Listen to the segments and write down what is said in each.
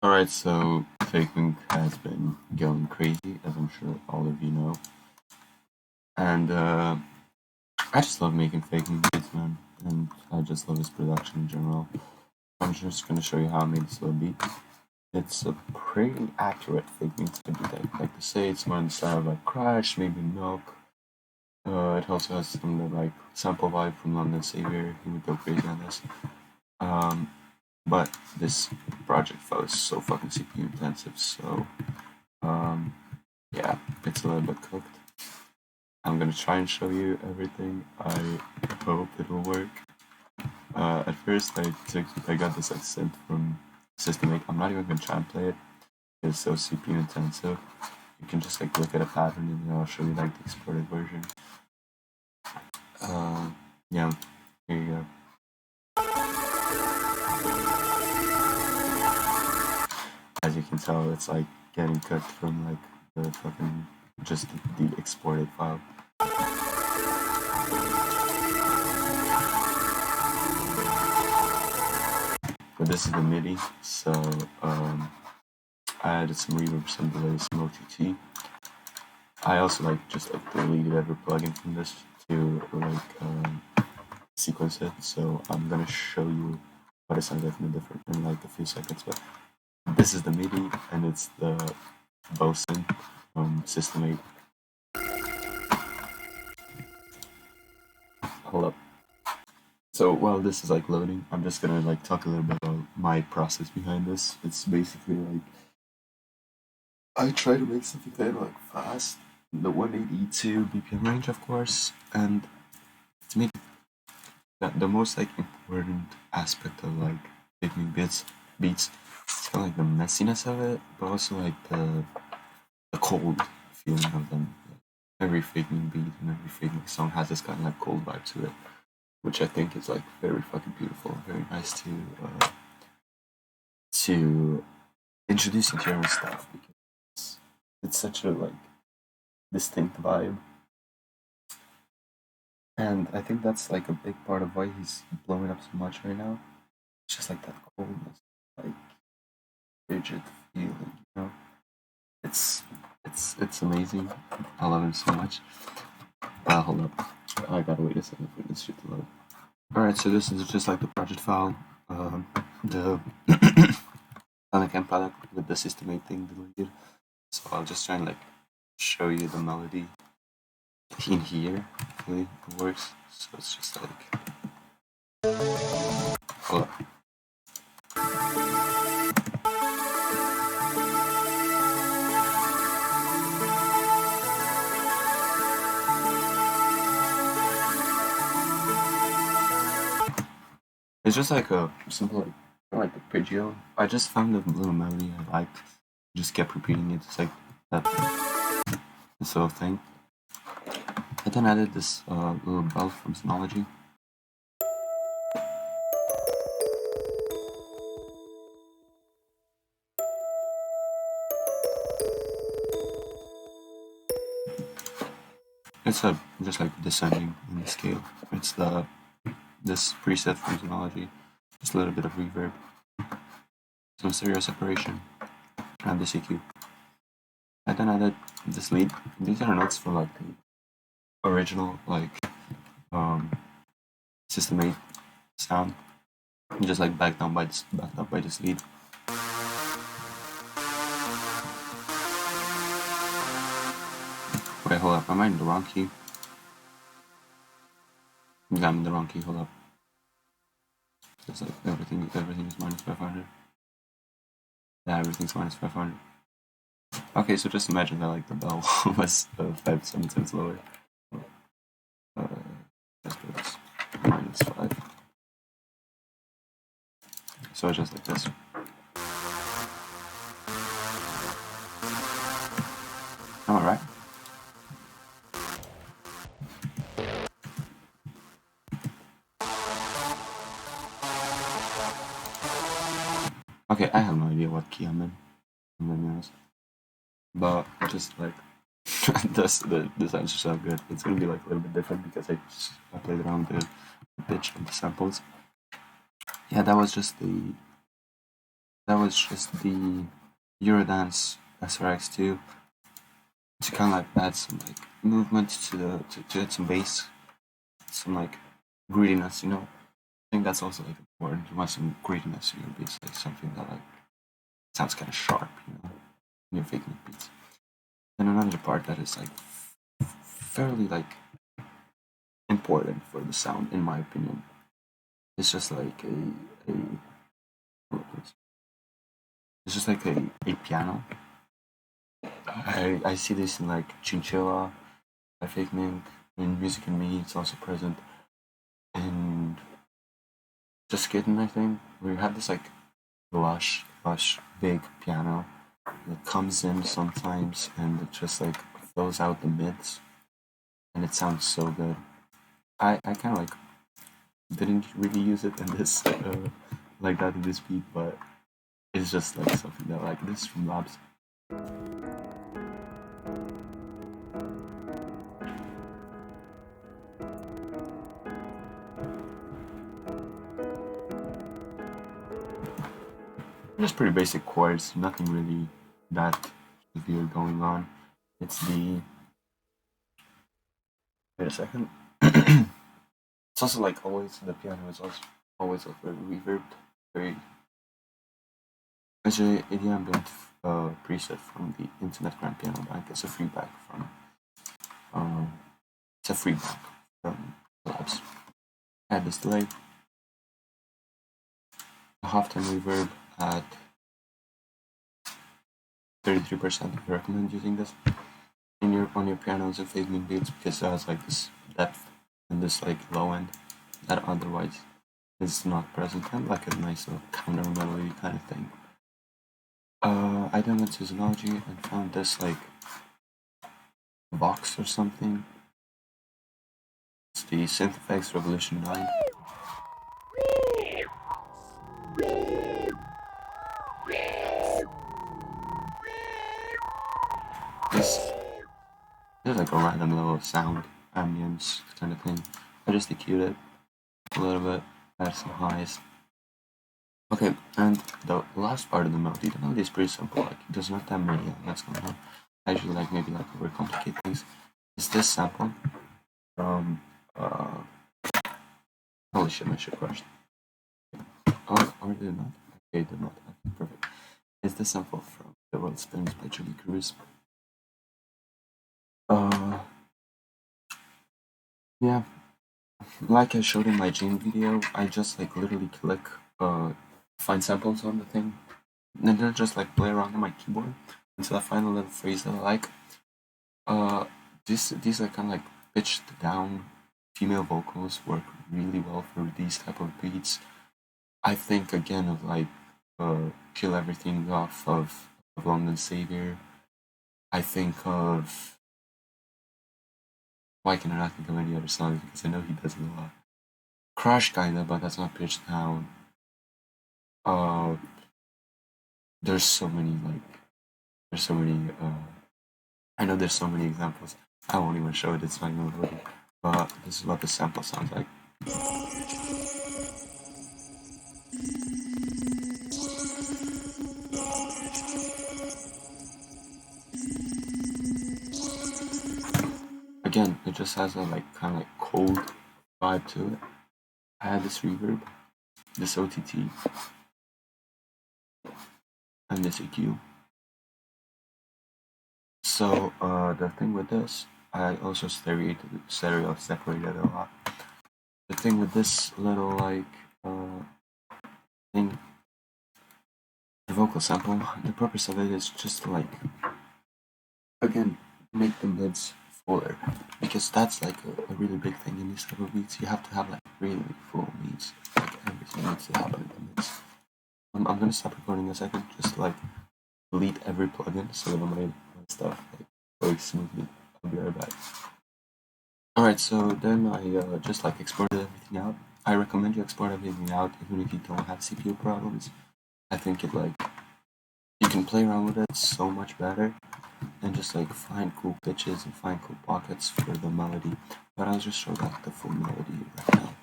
Alright, so fakemink has been going crazy, as I'm sure all of you know. And I just love making fakemink beats, man. And I just love his production in general. I'm just gonna show you how I made this little beat. It's a pretty accurate fakemink beat. I like to say it's more in the style of like Crash, maybe Milk. It also has some of the like sample vibe from London Savior. He would go crazy on this. Um, but this project file is so fucking CPU intensive, so yeah, it's a little bit cooked. I'm gonna try and show you everything. I hope it will work. At first, I got this like synth from System 8. I'm not even gonna try and play it. It's so CPU intensive. You can just like look at a pattern and then I'll show you like the exported version. Yeah, here you go. As you can tell, it's like getting cooked from like the fucking just the exported file. But this is the MIDI, so I added some reverb, some delay, some OTT. I also like just like deleted every plugin from this to like sequence it. So I'm gonna show you what it sounds like in like a few seconds. But this is the MIDI, and it's the Bosun from System 8. Hold up. So while this is like loading, I'm just gonna like talk a little bit about my process behind this. It's basically like I try to make something kind of like fast, the 182 BPM range, of course, and to me, the most like important aspect of like making beats, it's kind of like the messiness of it, but also like the cold feeling of them. Every faking beat and every faking song has this kind of like cold vibe to it, which I think is like very fucking beautiful, very nice to introduce into your own stuff because it's such a like distinct vibe. And I think that's like a big part of why he's blowing up so much right now. It's just like that coldness, like rigid feeling, you know? It's amazing. I love him so much. Hold up. I gotta wait a second for this shit to load. Alright, so this is just like the project file. The Bandcamp palette with the System 8 thing deleted. So I'll just try and like show you the melody in here. Hopefully it works. So it's just like hold up. It's just like a simple like arpeggio. I just found a little melody I liked. Just kept repeating it. It's like that this sort of thing. I then added this little bell from Synology. It's just like descending in the scale. It's this preset from Synology. Just a little bit of reverb, some stereo separation, and the EQ. I then added this lead. These are notes for like the original like System 8 sound. Just like backed up by this lead. Wait, hold up. Am I in the wrong key? Yeah, I'm in the wrong key. Hold up. It's like everything is minus 500. Yeah, everything's minus 500. Okay, so just imagine that like the bell was 5 cents lower. Just do this. Minus 5. So just like this. Alright. Okay, I have no idea what key I'm in, to be honest. But just like the sounds just so good. It's gonna be like a little bit different because I played around with the pitch and the samples. Yeah, that was just that was just the Eurodance SRX2 to kind of like add some like movement to add some bass, some like grittiness, you know. I think that's also like important. You want some grittiness in your beats, like something that like sounds kind of sharp, you know, in your fakemink beats. And another part that is like fairly like important for the sound, in my opinion, is just like it's just like a piano. I see this in like Chinchilla, by fakemink, in Music and Me. It's also present in Just Kidding, I think, where you have this like lush, big piano that comes in sometimes and it just like fills out the mids, and it sounds so good. I kind of like didn't really use it in this like that in this beat, but it's just like something that like this from Labs. Just pretty basic chords, nothing really that severe going on. It's the wait a second. It's also like always the piano is also always like very reverbed, very actually the ambient preset from the Internet Grand Piano Bank. It's a free back from it's a free back from Labs. Add this delay, a halftime reverb at 33%. I recommend using this in your on your pianos and fakemink beats because it has like this depth and this like low end that otherwise is not present, and like a nice little counter melody kind of thing. I then went to Zoology and found this like box or something. It's the Synthefx Revolution 9. This is like a random little sound, ambience kind of thing. I just EQ'd it a little bit, add some highs. Okay, and the last part of the melody is pretty simple, like there's not that many elements going on. I usually like maybe like overcomplicate things. Is this sample from holy shit, my shit crashed. Oh, or did it not? Okay, it did not. Okay, perfect. Is this sample from The World Spins by Julie Cruz? Yeah, like I showed in my Gene video, I just like literally click find samples on the thing, and then just like play around on my keyboard until I find a little phrase that I like. These are kind of like pitched down female vocals work really well for these type of beats. I think again of like Kill Everything off of London Savior. I think of why can I not think of any other songs because I know he does it a lot. Crash kinda, but that's not pitched down. Uh, there's so many like there's so many I know there's so many examples. I won't even show it, it's not even loading. But this is what the sample sounds like. Again, it just has a like kind of like cold vibe to it. I had this reverb, this OTT, and this EQ. So the thing with this, I also stereo separated a lot. The thing with this little like thing, the vocal sample, the purpose of it is just to like again make the mids fuller because that's like a really big thing in these type of beats. You have to have like really full mids, like everything needs to happen in the mids. I'm gonna stop recording a second, just like delete every plugin so that my stuff like works smoothly. I'll be right back. Alright, so then I just like exported everything out. I recommend you export everything out even if you don't have CPU problems. I think it like you can play around with it so much better and just like find cool pitches and find cool pockets for the melody. But I'll just show like the full melody right now.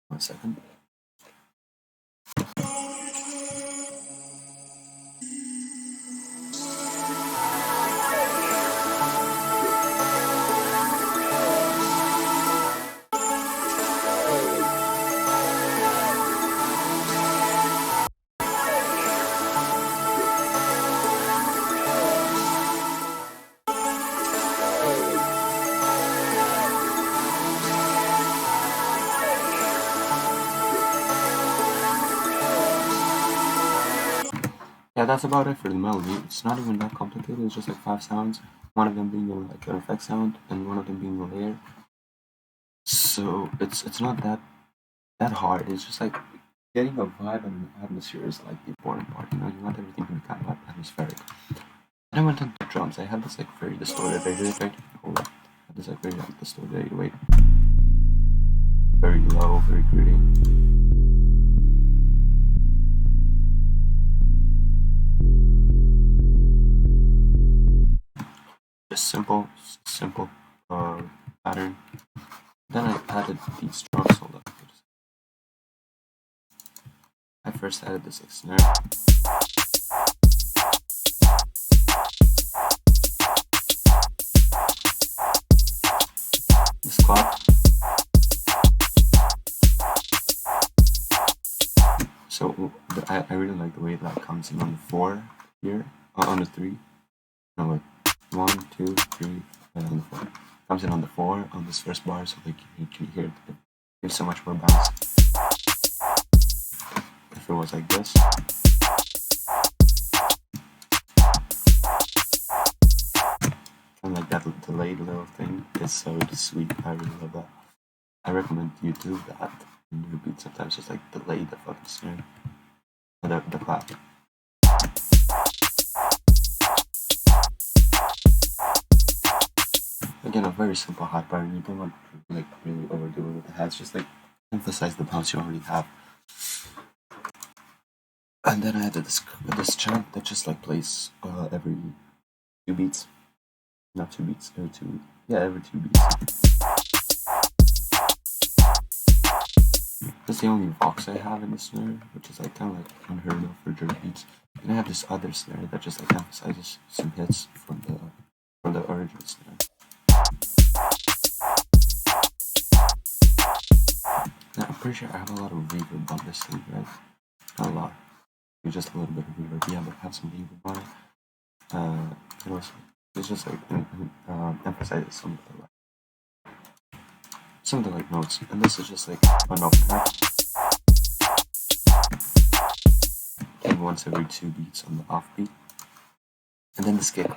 1 second. yeah, that's about it for the melody. It's not even that complicated. It's just like 5 sounds. One of them being like an effect sound, and one of them being a layer. So it's not that hard. It's just like getting a vibe and atmosphere is like the important part. You want everything to be kind of atmospheric. And I went into drums. I had this like very distorted 808, right? Hold on. I had this like very like distorted 808. Very low, very gritty. Just simple pattern. Then I added these drums. Hold up. I first added this like snare. This clap. So I really like the way that comes in on the 4 here, on the 3. No, wait. 1, 2, 3, and on the 4. Comes in on the 4 on this first bar, so like you can hear it. It gives so much more bounce. If it was like this. Kind of like that delayed little thing. It's so sweet. I really love that. I recommend you do that in your beat sometimes. Just like delay the fucking snare. Or the clap. Again, a very simple hot pattern. You don't want to like really overdo it with the hats. Just like emphasize the bounce you already have. And then I added this chant that just like plays every 2 beats. Not 2 beats, every 2. Yeah, every 2 beats. That's the only vox I have in the snare, which is like kind of like unheard of for jerk beats. And I have this other snare that just like emphasizes some hits from the original snare. Now, I'm pretty sure I have a lot of reverb on this thing, right? Not a lot. Just a little bit of reverb. Yeah, but have some reverb on it. And also, it's just like emphasizes some of the like notes. And this is just like an open hat. And once every 2 beats on the offbeat. And then the skip.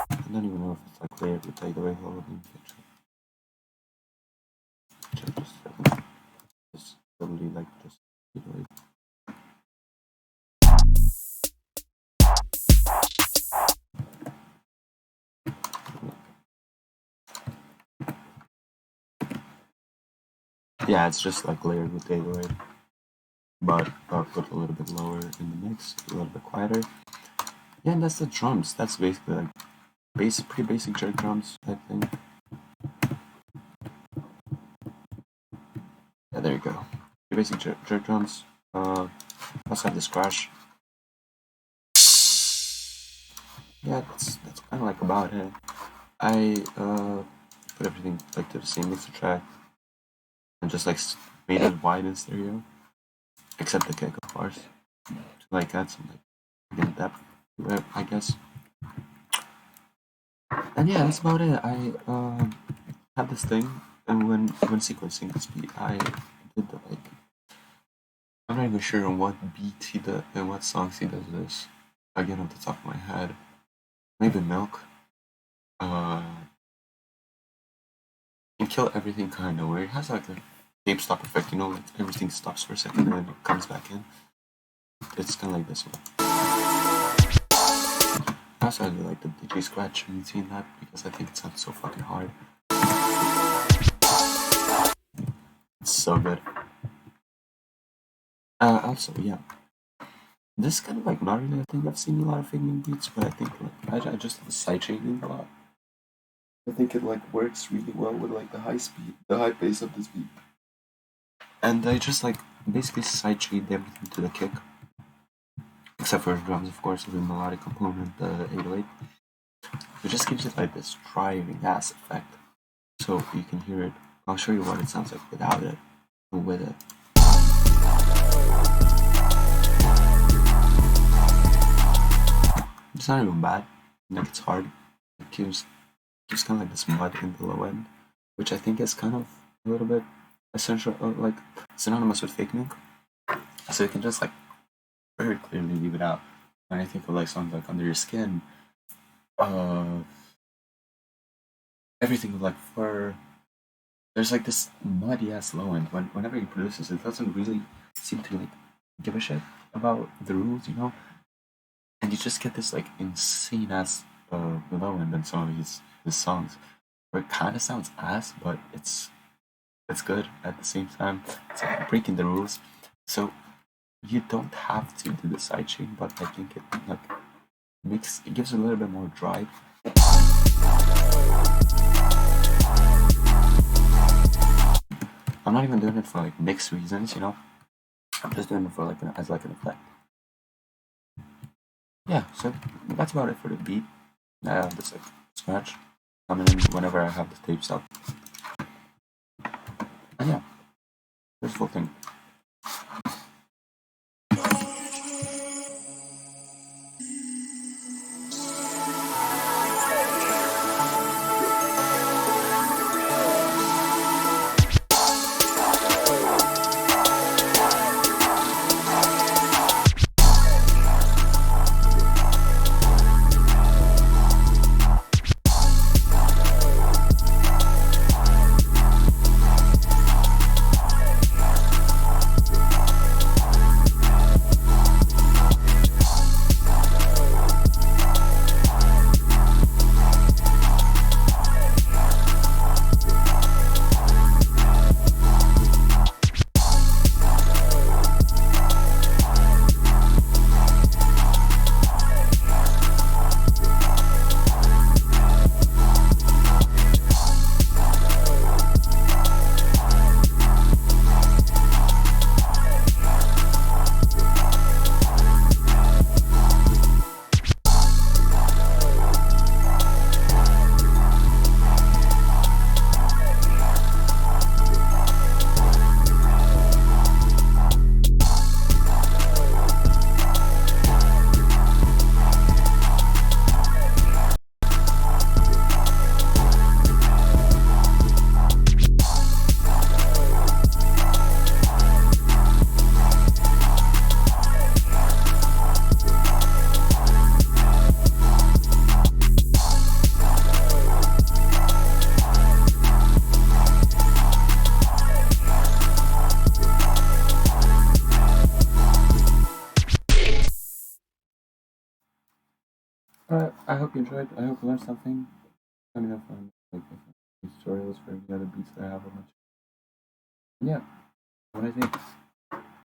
I don't even know if it's like layered with like the way the whole thing picture. Just a second. Just totally like just like. Yeah, it's just like layered with 808, but put a little bit lower in the mix, a little bit quieter. Yeah, and that's the drums. That's basically like pretty basic jerk drums, I think. Yeah, there you go. Pretty basic jerk drums. Let's have this crash. Yeah, that's kind of like about it. I put everything like to the same mixer track and just like made it wide in stereo, except the kick, of course, to like add some like depth to it, I guess. And yeah, that's about it. I had this thing, and when sequencing this beat, I did the like. I'm not even sure on what beat he does and what songs he does this. Again, off the top of my head, maybe Milk. And Kill Everything kind of where it has like a tape stop effect. Like everything stops for a second and then it comes back in. It's kind of like this one. I also really like the DJ scratch in between that because I think it sounds so fucking hard. It's so good. Also, yeah. This is kind of like not really a thing I've seen a lot of fakemink beats, but I think like I just love sidechaining a lot. I think it like works really well with like the high pace of this beat. And I just like basically sidechained everything to the kick. Except for drums, of course, with the melodic component, the 808. It just gives it like this driving ass effect. So you can hear it. I'll show you what it sounds like without it and with it. It's not even bad. Like it's hard. It gives kind of like this mud in the low end, which I think is kind of a little bit essential, like synonymous with fake mink. So you can just like very clearly leave it out. When I think of like songs like Under Your Skin, uh, everything with like Fur, there's like this muddy ass low end. Whenever he produces, it doesn't really seem to like give a shit about the rules, you know. And you just get this like insane ass low end in some of his songs, where it kind of sounds ass, but it's good at the same time. It's like breaking the rules. So you don't have to do the side chain, but I think it like makes it gives a little bit more drive. I'm not even doing it for like mixed reasons, you know. I'm just doing it for like as like an effect. Yeah, so that's about it for the beat. I have this like scratch coming in whenever I have the tapes up. And yeah, this full thing. Alright, I hope you enjoyed. I hope you learned something. Let me know if like if tutorials for any other beats that I have on my channel. Yeah, what I think.